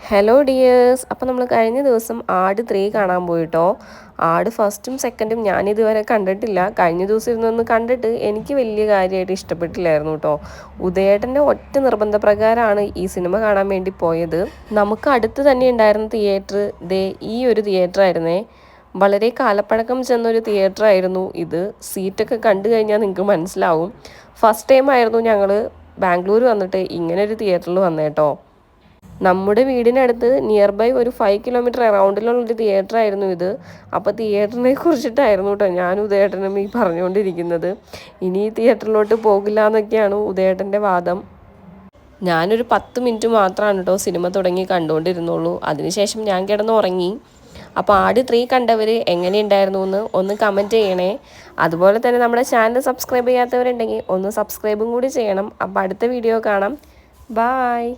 Hello dears, അപ്പോൾ നമ്മൾ കഴിഞ്ഞ ദിവസം ആട് 3 കാണാൻ പോയിട്ടോ. ആട് ഫസ്റ്റും സെക്കൻഡും ഞാനിതുവരെ കണ്ടിട്ടില്ല. കഴിഞ്ഞ ദിവസം ഇരുന്നൊന്ന് കണ്ടിട്ട് എനിക്ക് വലിയ കാര്യമായിട്ട് ഇഷ്ടപ്പെട്ടില്ലായിരുന്നു കേട്ടോ. ഉദയേട്ടൻ്റെ ഒറ്റ നിർബന്ധപ്രകാരമാണ് ഈ സിനിമ കാണാൻ വേണ്ടി പോയത്. നമുക്ക് അടുത്ത് തന്നെ ഉണ്ടായിരുന്ന തിയേറ്റർ ഈ ഒരു തിയേറ്റർ ആയിരുന്നേ. വളരെ കാലപ്പഴക്കം ചെന്നൊരു തിയേറ്റർ ആയിരുന്നു ഇത്. സീറ്റൊക്കെ കണ്ടു കഴിഞ്ഞാൽ നിങ്ങൾക്ക് മനസ്സിലാവും. ഫസ്റ്റ് ടൈം ആയിരുന്നു ഞങ്ങൾ ബാംഗ്ലൂർ വന്നിട്ട് ഇങ്ങനെ ഒരു തിയേറ്ററിൽ വന്നേട്ടോ. നമ്മുടെ വീടിനടുത്ത് നിയർ ബൈ ഒരു 5 കിലോമീറ്റർ അറൗണ്ടിലുള്ളൊരു തിയേറ്റർ ആയിരുന്നു ഇത്. അപ്പോൾ തിയേറ്ററിനെ കുറിച്ചിട്ടായിരുന്നു കേട്ടോ ഞാൻ ഉദയേട്ടനും ഈ പറഞ്ഞുകൊണ്ടിരിക്കുന്നത്. ഇനി ഈ തിയേറ്ററിലോട്ട് പോകില്ല എന്നൊക്കെയാണ് ഉദയേട്ടൻ്റെ വാദം. ഞാനൊരു 10 മിനിറ്റ് മാത്രമാണ് കേട്ടോ സിനിമ തുടങ്ങി കണ്ടുകൊണ്ടിരുന്നുള്ളൂ. അതിനുശേഷം ഞാൻ കിടന്ന് ഉറങ്ങി. അപ്പോൾ ആട് 3 കണ്ടവർ എങ്ങനെയുണ്ടായിരുന്നു എന്ന് ഒന്ന് കമൻറ്റ് ചെയ്യണേ. അതുപോലെ തന്നെ നമ്മുടെ ചാനൽ സബ്സ്ക്രൈബ് ചെയ്യാത്തവരുണ്ടെങ്കിൽ ഒന്ന് സബ്സ്ക്രൈബും കൂടി ചെയ്യണം. അപ്പോൾ അടുത്ത വീഡിയോ കാണാം. ബായ്.